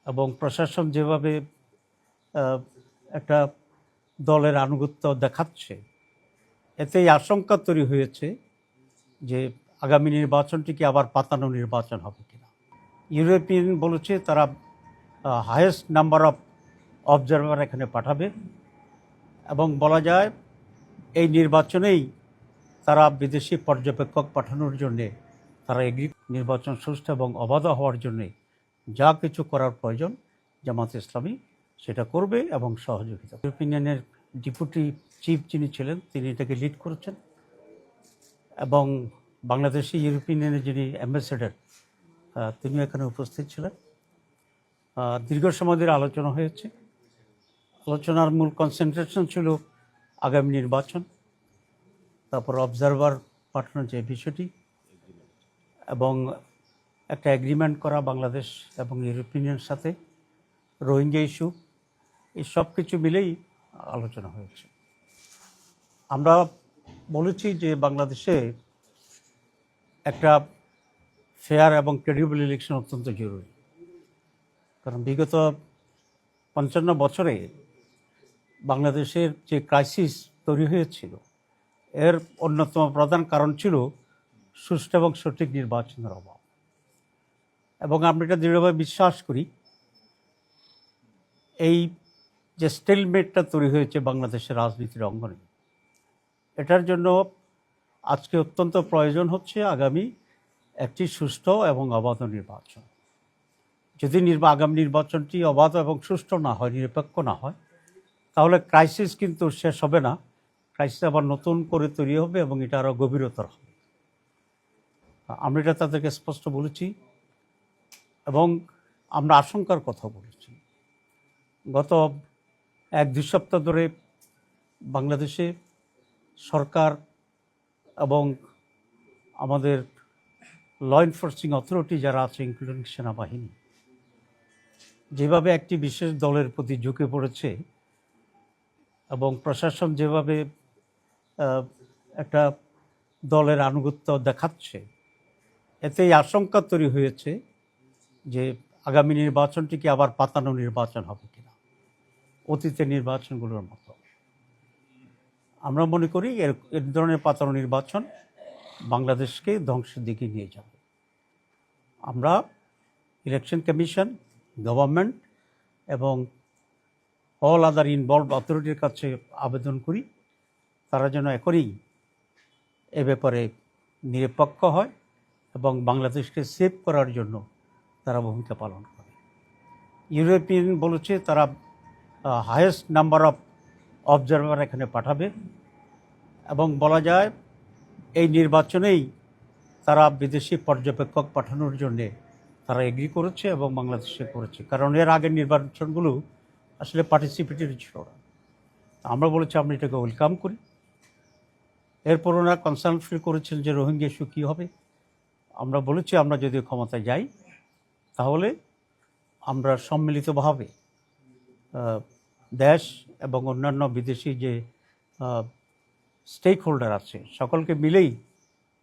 এবং প্রশাসন যেভাবে একটা দলের আনুগত্য দেখাচ্ছে, এতেই আশঙ্কা তৈরি হয়েছে যে আগামী নির্বাচনটি কি আবার পাতানো নির্বাচন হবে কিনা। ইউরোপিয়ান বলেছে তারা হাইয়েস্ট নাম্বার অফ অবজারভার এখানে পাঠাবে এবং বলা যায় এই নির্বাচনেই তারা বিদেশি পর্যবেক্ষক পাঠানোর জন্যে তারা এগ্রি নির্বাচন সুষ্ঠু এবং অবাধ হওয়ার জন্যে যা কিছু করার প্রয়োজন জামাত ইসলামী সেটা করবে এবং সহযোগিতা। ইউরোপিয়ান ইউনিয়নের ডেপুটি চিফ যিনি ছিলেন তিনি এটাকে লিড করেছেন এবং বাংলাদেশি ইউরোপিয়ান ইউনিয়নের যিনি অ্যাম্বাসেডর তিনিও এখানে উপস্থিত ছিলেন। দীর্ঘ সময় ধরে আলোচনা হয়েছে। আলোচনার মূল কনসেন্ট্রেশন ছিল আগামী নির্বাচন, তারপর অবজারভার পাঠানোর যে বিষয়টি এবং একটা এগ্রিমেন্ট করা বাংলাদেশ এবং ইউরোপিয়ান ইউনিয়নের সাথে, রোহিঙ্গা ইস্যু, এই সব কিছু মিলেই আলোচনা হয়েছে। আমরা বলেছি যে বাংলাদেশে একটা ফেয়ার এবং ক্রেডিবল ইলেকশন অত্যন্ত জরুরি, কারণ বিগত ৫৫ বছরে বাংলাদেশের যে ক্রাইসিস তৈরি হয়েছিল এর অন্যতম প্রধান কারণ ছিল সুষ্ঠু এবং সঠিক নির্বাচনের অভাব। এবং আমরা এটা দৃঢ়ভাবে বিশ্বাস করি এই যে স্টেলমেটটা তৈরি হয়েছে বাংলাদেশের রাজনীতির অঙ্গনে, এটার জন্য আজকে অত্যন্ত প্রয়োজন হচ্ছে আগামী একটি সুষ্ঠু এবং অবাধ নির্বাচন। যদি আগামী নির্বাচনটি অবাধ এবং সুষ্ঠু না হয়, নিরপেক্ষ না হয়, তাহলে ক্রাইসিস কিন্তু শেষ হবে না, ক্রাইসিস আবার নতুন করে তৈরি হবে এবং এটা আরও গভীরতর হবে। আমরা এটা তাদেরকে স্পষ্ট বলেছি এবং আমরা আশঙ্কার কথা বলেছি। গত ১-২ সপ্তাহ ধরে বাংলাদেশে সরকার এবং আমাদের ল এনফোর্সিং অথরিটি যারা আছে, ইনক্লুডিং সেনাবাহিনী, যেভাবে একটি বিশেষ দলের প্রতি ঝুঁকে পড়েছে এবং প্রশাসন যেভাবে একটা দলের আনুগত্য দেখাচ্ছে, এতেই আশঙ্কা তৈরি হয়েছে যে আগামী নির্বাচনটি কি আবার পাতানো নির্বাচন হবে কিনা, অতীতের নির্বাচনগুলোর মতো। আমরা মনে করি এর ধরনের পাতানো নির্বাচন বাংলাদেশকে ধ্বংসের দিকে নিয়ে যাবে। আমরা ইলেকশন কমিশন, গভর্নমেন্ট এবং অল আদার ইনভলভড অথরিটির কাছে আবেদন করি তারা যেন এখনই এ ব্যাপারে নিরপেক্ষ হয় এবং বাংলাদেশকে সেভ করার জন্য তারা ভূমিকা পালন করে। ইউরোপিয়ান বলেছে তারা হাইয়েস্ট নাম্বার অফ অবজারভার এখানে পাঠাবে এবং বলা যায় এই নির্বাচনেই তারা বিদেশি পর্যবেক্ষক পাঠানোর জন্যে তারা এগ্রি করেছে এবং বাংলাদেশে করেছে, কারণ এর আগের নির্বাচনগুলো আসলে পার্টিসিপেটরি ছিল না। আমরা বলেছি আমরা এটাকে ওয়েলকাম করি। এরপর ওনারা কনসার্ন ফিল করেছেন যে রোহিঙ্গা ইস্যু কী হবে। আমরা বলেছি আমরা যদি ক্ষমতায় যাই তাহলে আমরা সম্মিলিতভাবে দেশ এবং অন্যান্য বিদেশি যে স্টেক হোল্ডার আছে সকলকে মিলেই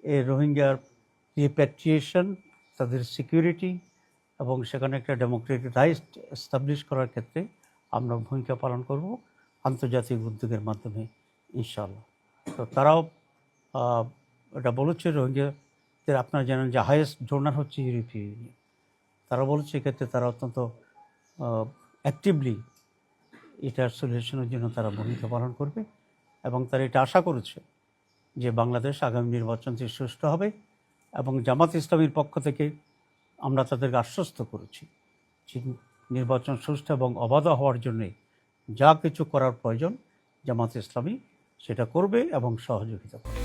এই রোহিঙ্গার রিপ্যাট্রিয়েশন, তাদের সিকিউরিটি এবং সেখানে একটা ডেমোক্রেটিক রাইট এস্টাবলিশ করার ক্ষেত্রে আমরা ভূমিকা পালন করব আন্তর্জাতিক উদ্যোগের মাধ্যমে ইনশাআল্লাহ। তো তারাও এটা বলেছে, রোহিঙ্গাদের আপনারা জানেন যে হাইয়েস্ট ডোনার হচ্ছে ইউরোপীয় ইউনিয়ন। তারা বলেছে এক্ষেত্রে তারা অত্যন্ত অ্যাক্টিভলি এটার সলিউশনের জন্য তারা ভূমিকা পালন করবে এবং তারা এটা আশা করেছে যে বাংলাদেশ আগামী নির্বাচনটি সুষ্ঠু হবে। এবং জামাত ইসলামীর পক্ষ থেকে আমরা তাদেরকে আশ্বস্ত করেছি যে নির্বাচন সুষ্ঠু এবং অবাধ হওয়ার জন্যে যা কিছু করার প্রয়োজন জামাত ইসলামী সেটা করবে এবং সহযোগিতা করবে।